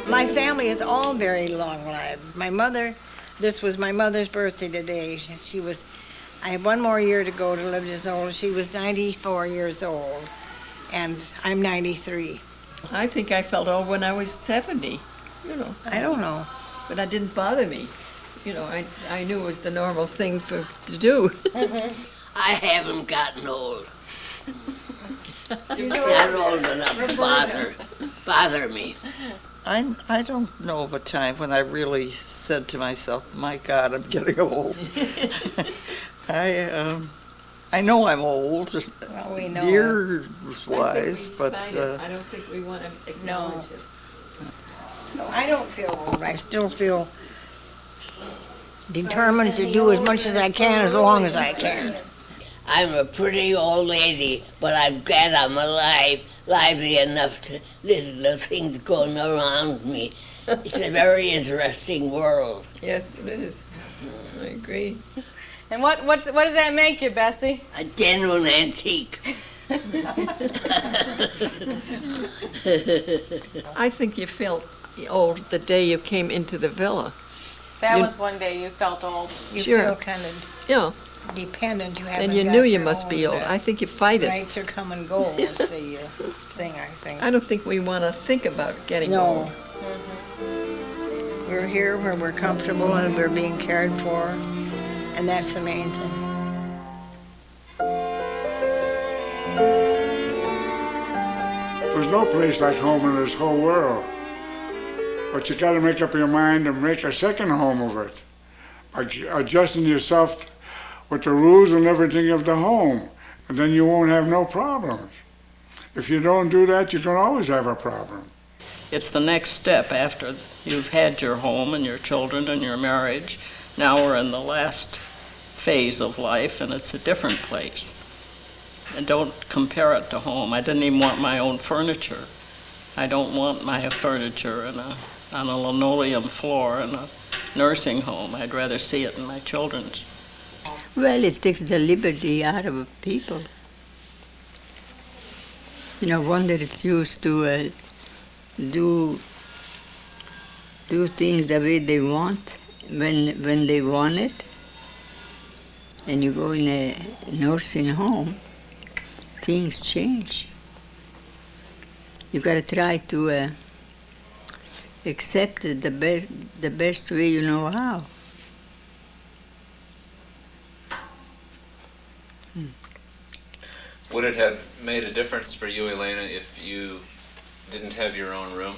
My family is all very long-lived. My mother, this was my mother's birthday today. I have one more year to go to live as old. She was 94 years old, and I'm 93. I think I felt old when I was 70, I don't know. but that didn't bother me. I knew it was the normal thing to do. I haven't gotten old. Not old enough to bother me. I don't know of a time when I really said to myself, "My God, I'm getting old." I know I'm old, Well, we know. years-wise, but I don't think we want to acknowledge it. No, I don't feel old. I still feel determined to do as much as I can as long as I can. I'm a pretty old lady, but I'm glad I'm alive, lively enough to listen to things going around me. It's a very interesting world. Yes, it is. I agree. And what does that make you, Bessie? A genuine antique. I think you felt old the day you came into the villa. That was one day you felt old. You Sure. feel kind of Yeah, dependent. You haven't and you got knew you your must own, be old. I think you fight it. Rights are come and go is the thing, I think. I don't think we want to think about getting No. old. We're here where we're comfortable and we're being cared for, and that's the main thing. There's no place like home in this whole world. But you got to make up your mind and make a second home of it. By adjusting yourself with the rules and everything of the home. And then you won't have no problems. If you don't do that, you can always have a problem. It's the next step after you've had your home and your children and your marriage. Now we're in the last phase of life, and it's a different place. And don't compare it to home. I didn't even want my own furniture. I don't want my furniture on a linoleum floor in a nursing home. I'd rather see it in my children's. Well, it takes the liberty out of people. One that is used to do things the way they want, when they want it, and you go in a nursing home, things change. You got to try to accept it the best way you know how. Would it have made a difference for you, Elena, if you didn't have your own room?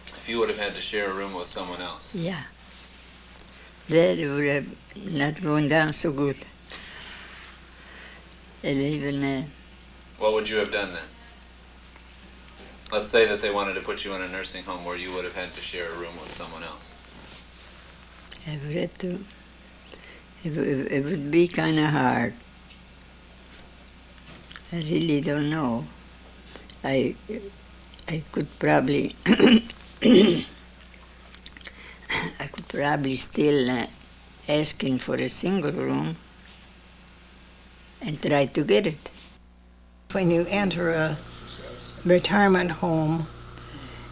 If you would have had to share a room with someone else? Yeah. That would have not gone down so good. And even... What would you have done then? Let's say that they wanted to put you in a nursing home where you would have had to share a room with someone else. I would have to... It would be kind of hard. I really don't know. I could probably... I could probably still asking for a single room and try to get it. When you enter a retirement home,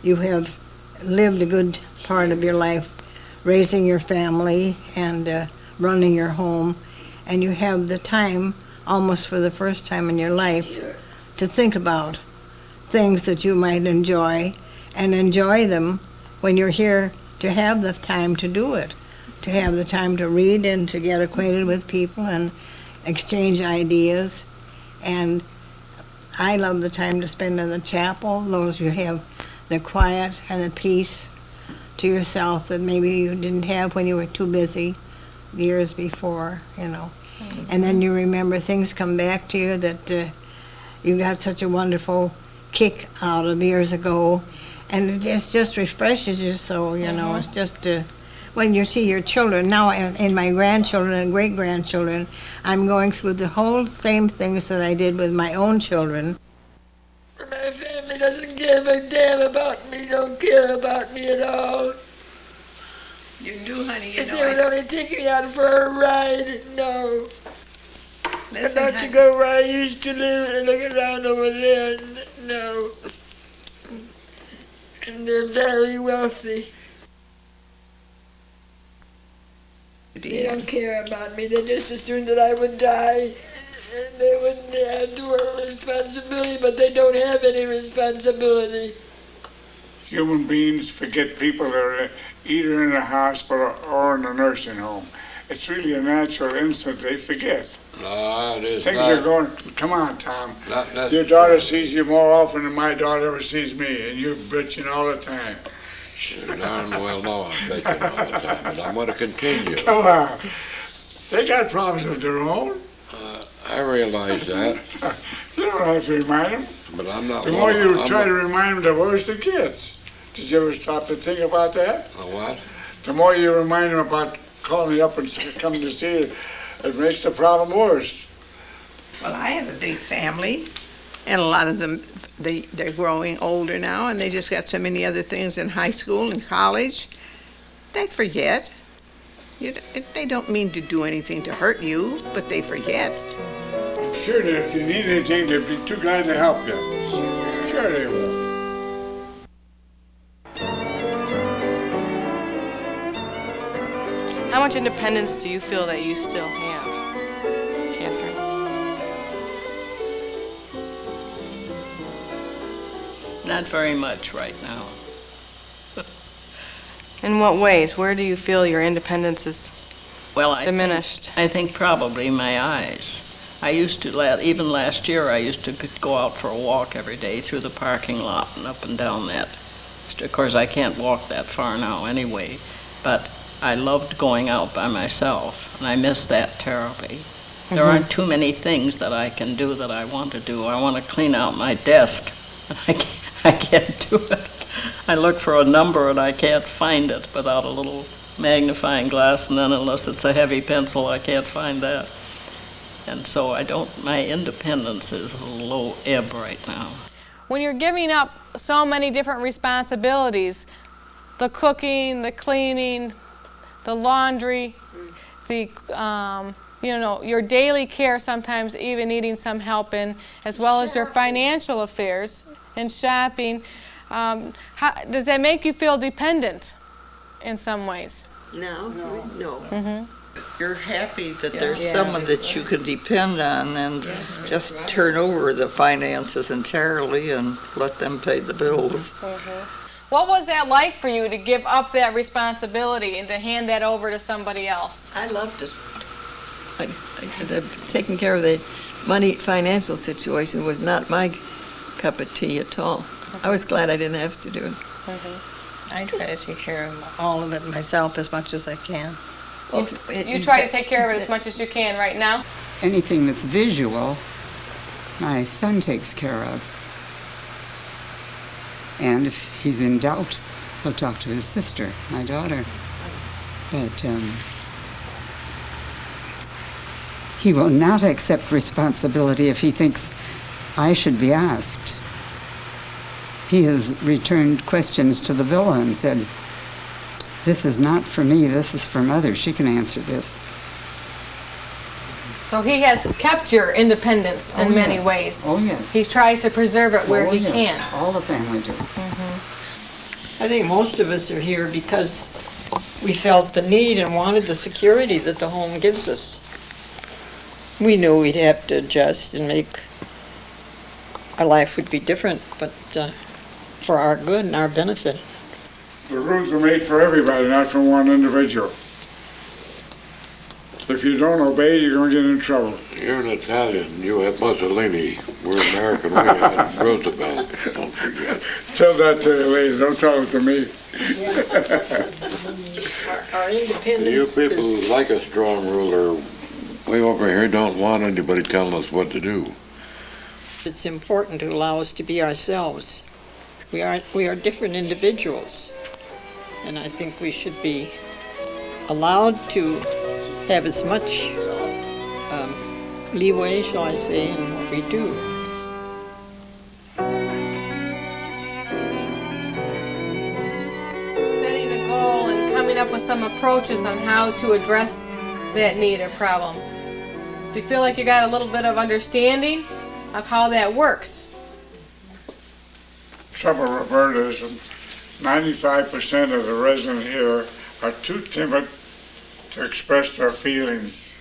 you have lived a good part of your life raising your family and running your home, and you have the time, almost for the first time in your life, to think about things that you might enjoy, and enjoy them when you're here, to have the time to do it, to have the time to read and to get acquainted with people and exchange ideas. And I love the time to spend in the chapel. Those you have the quiet and the peace to yourself that maybe you didn't have when you were too busy years before, And then you remember things come back to you that you got such a wonderful kick out of years ago, and it just refreshes you. So it's just when you see your children now, and my grandchildren and great grandchildren, I'm going through the whole same things that I did with my own children. my family doesn't give a damn about me, don't care about me at all. You do, honey. If they would only take me out for a ride, no. I'd like to go where I used to live and look around over there, no. and they're very wealthy. They don't care about me. They just assumed that I would die, and they wouldn't have to have responsibility, but they don't have any responsibility. Human beings forget people that are either in a hospital or in a nursing home. It's really a natural instinct. They forget. No, it is Things not. are going, come on, Tom. Not necessarily. Your daughter sees you more often than my daughter ever sees me, and you're bitching all the time. You darn well know I'm bitching all the time, but I'm going to continue. Come on. They got problems of their own. I realize that, You don't have to remind them. but I'm not The more one- you I'm try to not- remind them, the worse it gets. Did you ever stop to think about that? The what? The more you remind them about calling you up and coming to see you, it makes the problem worse. Well, I have a big family, and a lot of them, they're growing older now, and they just got so many other things in high school and college. They forget. They don't mean to do anything to hurt you, but they forget. I'm sure that if you need anything, they'd be too glad to help you. Sure they will. How much independence do you feel that you still have, Catherine? Not very much right now. In what ways? Where do you feel your independence is Well, I diminished? I think probably my eyes. I used to, even last year, I used to go out for a walk every day through the parking lot and up and down that. Of course, I can't walk that far now anyway, but I loved going out by myself, and I miss that terribly. There aren't too many things that I can do that I want to do. I want to clean out my desk, and I can't do it. I look for a number and I can't find it without a little magnifying glass, and then unless it's a heavy pencil, I can't find that. And so my independence is a low ebb right now. When you're giving up so many different responsibilities, the cooking, the cleaning, the laundry, your daily care, sometimes even needing some help in, as well as your financial affairs and shopping, does that make you feel dependent in some ways? No. No. Mm-hmm. You're happy that there's someone that you can depend on and just turn over the finances entirely and let them pay the bills. What was that like for you to give up that responsibility and to hand that over to somebody else? I loved it. Taking care of the money, financial situation was not my cup of tea at all. I was glad I didn't have to do it. I try to take care of all of it myself as much as I can. You try to take care of it as much as you can right now? Anything that's visual, my son takes care of. And if he's in doubt, he'll talk to his sister, my daughter. But he will not accept responsibility if he thinks I should be asked. He has returned questions to the villa and said, "This is not for me, this is for Mother. She can answer this." So he has kept your independence in many ways. Oh, yes. He tries to preserve it where he yes. can. All the family do. I think most of us are here because we felt the need and wanted the security that the home gives us. We knew we'd have to adjust and our life would be different, but for our good and our benefit. The rules are made for everybody, not for one individual. If you don't obey, you're going to get in trouble. You're an Italian. You had Mussolini. We're American. We had Roosevelt. Don't forget. Tell that to the lady. Don't tell it to me. Our independence You people is... who like a strong ruler way over here don't want anybody telling us what to do. It's important to allow us to be ourselves. We are different individuals, and I think we should be allowed to have as much leeway, shall I say, in what we do. Setting a goal and coming up with some approaches on how to address that need or problem. Do you feel like you got a little bit of understanding of how that works? Trouble, Roberta, is 95% of the residents here are too timid to express their feelings.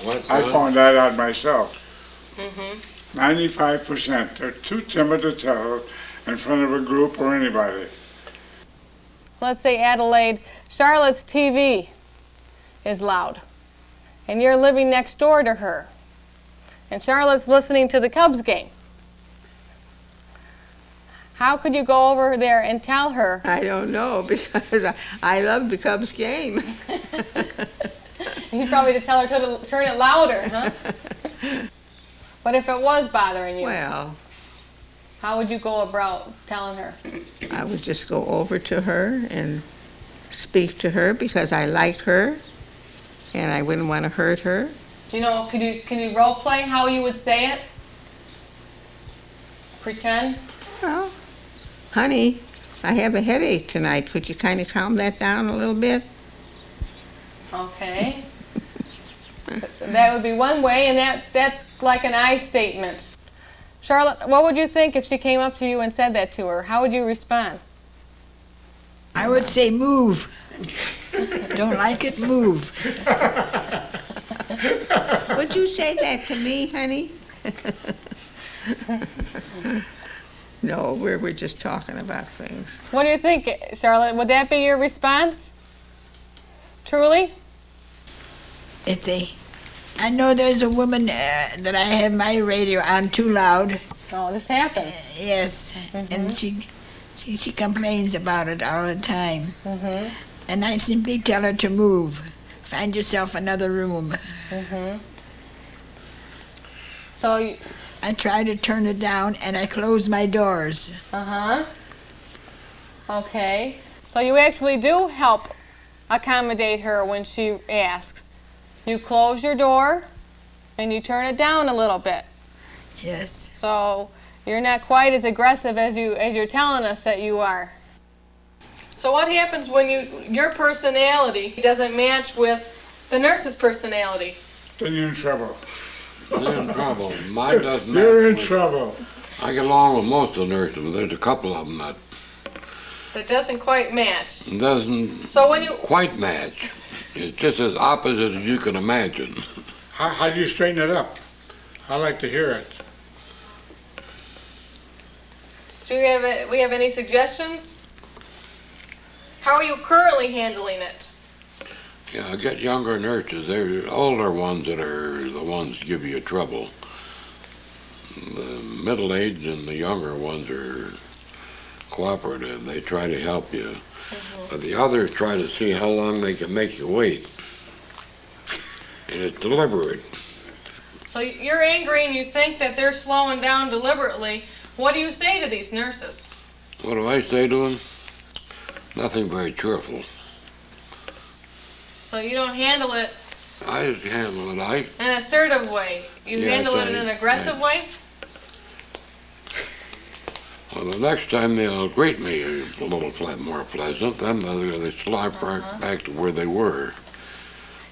What's I that? found that out myself. Mm-hmm. 95%. They're too timid to tell in front of a group or anybody. Let's say, Adelaide, Charlotte's TV is loud, and you're living next door to her, and Charlotte's listening to the Cubs game. How could you go over there and tell her? I don't know, because I love the Cubs game. You'd probably tell her to turn it louder, huh? But if it was bothering you, Well, how would you go about telling her? I would just go over to her and speak to her because I like her and I wouldn't want to hurt her. You know, can you role play how you would say it? Pretend? Well, honey, I have a headache tonight. Could you kind of calm that down a little bit? Okay. That would be one way, and that's like an I statement. Charlotte, what would you think if she came up to you and said that to her? How would you respond? I would say move. Don't like it, move. Would you say that to me, honey? No, we're just talking about things. What do you think, Charlotte? Would that be your response? Truly? I know there's a woman that I have my radio on too loud. Oh, this happens. Yes, and she complains about it all the time. Mm-hmm. And I simply tell her to move. Find yourself another room. Mm-hmm. So, I try to turn it down and I close my doors. uh-huh. Okay. So you actually do help accommodate her when she asks. You close your door and you turn it down a little bit. Yes. So you're not quite as aggressive as you're telling us that you are. So what happens when your personality doesn't match with the nurse's personality? Then you're in trouble. They're in trouble. Mine doesn't. You're in match with- trouble. I get along with most of the nurses, but there's a couple of them that That doesn't quite match. doesn't So when you quite match. It's just as opposite as you can imagine. How do you straighten it up? I like to hear it. do we have any suggestions? How are you currently handling it? Yeah, I get younger nurses. They're older ones that are the ones that give you trouble. The middle-aged and the younger ones are cooperative. They try to help you. Mm-hmm. But the others try to see how long they can make you wait. And it's deliberate. So you're angry and you think that they're slowing down deliberately. What do you say to these nurses? What do I say to them? Nothing very cheerful. So you don't handle it I just handle it. in an assertive way. You Yes, handle it in an aggressive way? Well, the next time they'll greet me a little more pleasant, then they slide back to where they were.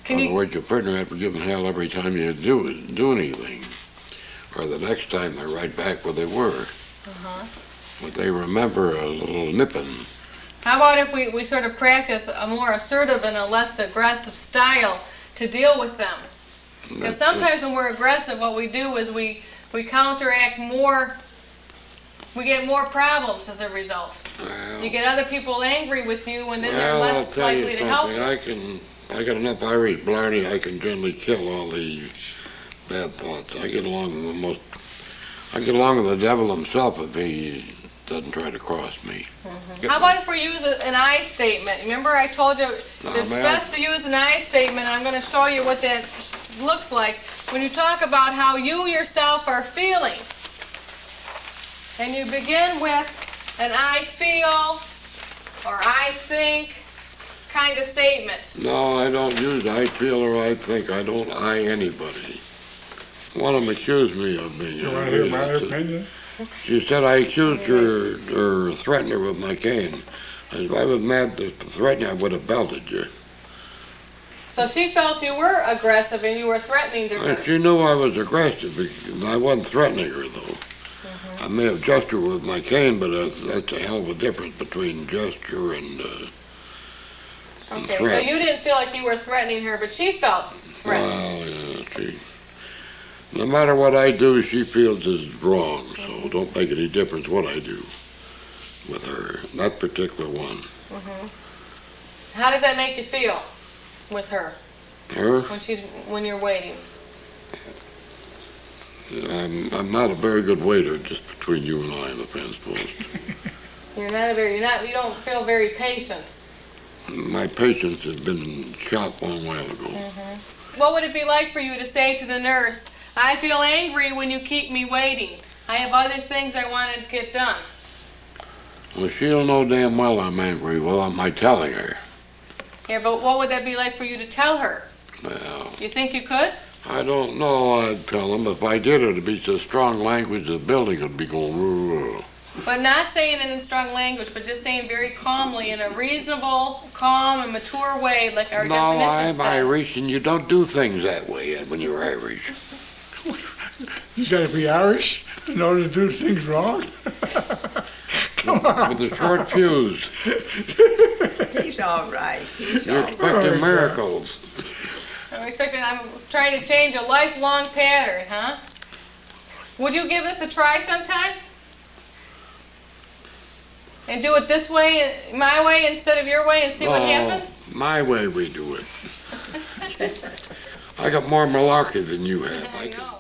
Can In you other words, you're pretty much giving hell every time you do anything. Or the next time they're right back where they were. But they remember a little nipping. How about if we sort of practice a more assertive and a less aggressive style to deal with them? Because sometimes when we're aggressive, what we do is we counteract more, we get more problems as a result. Well, You get other people angry with you and then they're well, I'll less tell you likely to help something. you. I got enough Irish blarney, I can generally kill all these bad thoughts. I get along with the devil himself if he doesn't try to cross me. How about if we use an I statement? Remember I told you it's ma'am. best to use an I statement. I'm going to show you what that looks like when you talk about how you yourself are feeling. And you begin with an I feel or I think kind of statement. No, I don't use I feel or I think. I don't I anybody. One of them accused me of being. You want to hear my opinion? She said I accused her or threatened her with my cane. If I was mad to threaten you, I would have belted you. So she felt you were aggressive and you were threatening to her. She knew I was aggressive, because I wasn't threatening her, though. may have gestured with my cane, but that's a hell of a difference between gesture and Okay, so threat. you didn't feel like you were threatening her, but she felt threatened. Well, yeah, no matter what I do, she feels is wrong, so it don't make any difference what I do with her, that particular one. How does that make you feel with her Her, when you're waiting? I'm not a very good waiter, just between you and I in the fence post. You don't feel very patient. My patience has been shot a long while ago. What would it be like for you to say to the nurse, I feel angry when you keep me waiting. I have other things I wanted to get done. Well, she'll know damn well I'm angry. Well, am I telling her? Yeah, but what would that be like for you to tell her? Well, You think you could? I don't know. I'd tell them if I did it'd be so strong language the building would be going roo. But not saying it in strong language, but just saying very calmly in a reasonable, calm, and mature way, like our No, definition I'm says. Irish, and you don't do things that way when you're Irish. You gotta be Irish in order to do things wrong? Come on. With a short fuse. He's all right. He's You're all right. expecting miracles. I'm trying to change a lifelong pattern, huh? Would you give this a try sometime? And do it this way, my way, instead of your way, and see what happens? My way we do it. I got more malarkey than you have. I know.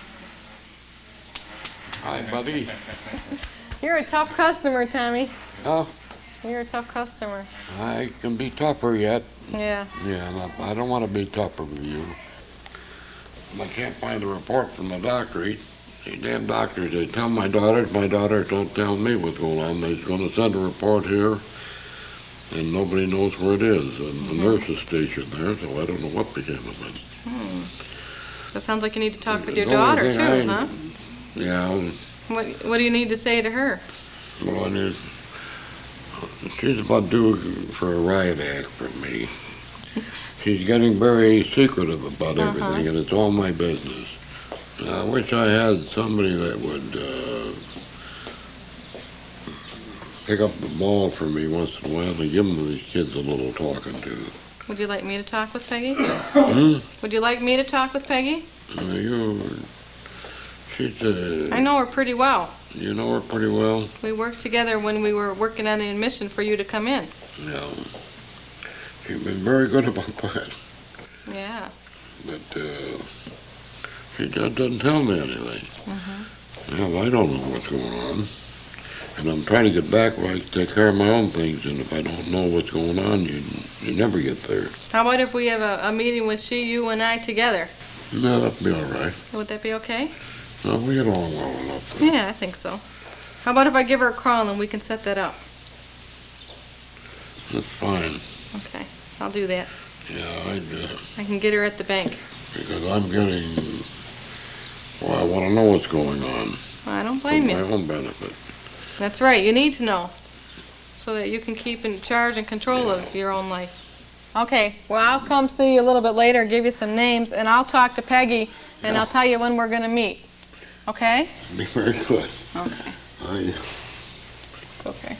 Hi, buddy. You're a tough customer, Tommy. Oh, You're a tough customer. I can be tougher yet. Yeah. Yeah, I don't want to be tougher with you. I can't find a report from the doctor. These damn doctors, they tell my daughters don't tell me what's going on. They're going to send a report here, and nobody knows where it is. And the nurse is stationed there, so I don't know what became of it. That sounds like you need to talk with your The only daughter, thing too, huh? Yeah, What do you need to say to her? one is, she's about due for a riot act from me. She's getting very secretive about everything, and it's all my business. I wish I had somebody that would pick up the ball for me once in a while and give these kids a little talking to. Would you like me to talk with Peggy? Hmm? Would you like me to talk with Peggy? She's I know her pretty well. you know her pretty well. We worked together when we were working on the admission for you to come in. No. She's been very good about that. Yeah. But she just doesn't tell me anything. Well, I don't know what's going on. And I'm trying to get back where I can take care of my own things, and if I don't know what's going on, you never get there. How about if we have a meeting with you and I together? No, that'd be all right. Would that be okay? No, we get along well enough. Yeah, I think so. How about if I give her a call and we can set that up? That's fine. Okay, I'll do that. Yeah, I can get her at the bank. because I'm getting, well, I want to know what's going on. I don't blame For you. my own benefit. That's right, you need to know, so that you can keep in charge and control of your own life. Okay, well, I'll come see you a little bit later, give you some names, and I'll talk to Peggy, and I'll tell you when we're gonna meet. Okay? Be very good. Okay, it's okay.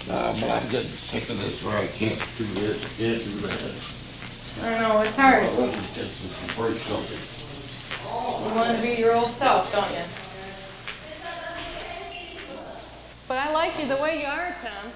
But I'm getting sick of this where I can't do this, can't do that. I know, it's hard. It's break something. You want to be your old self, don't you? But I like you the way you are, Tom.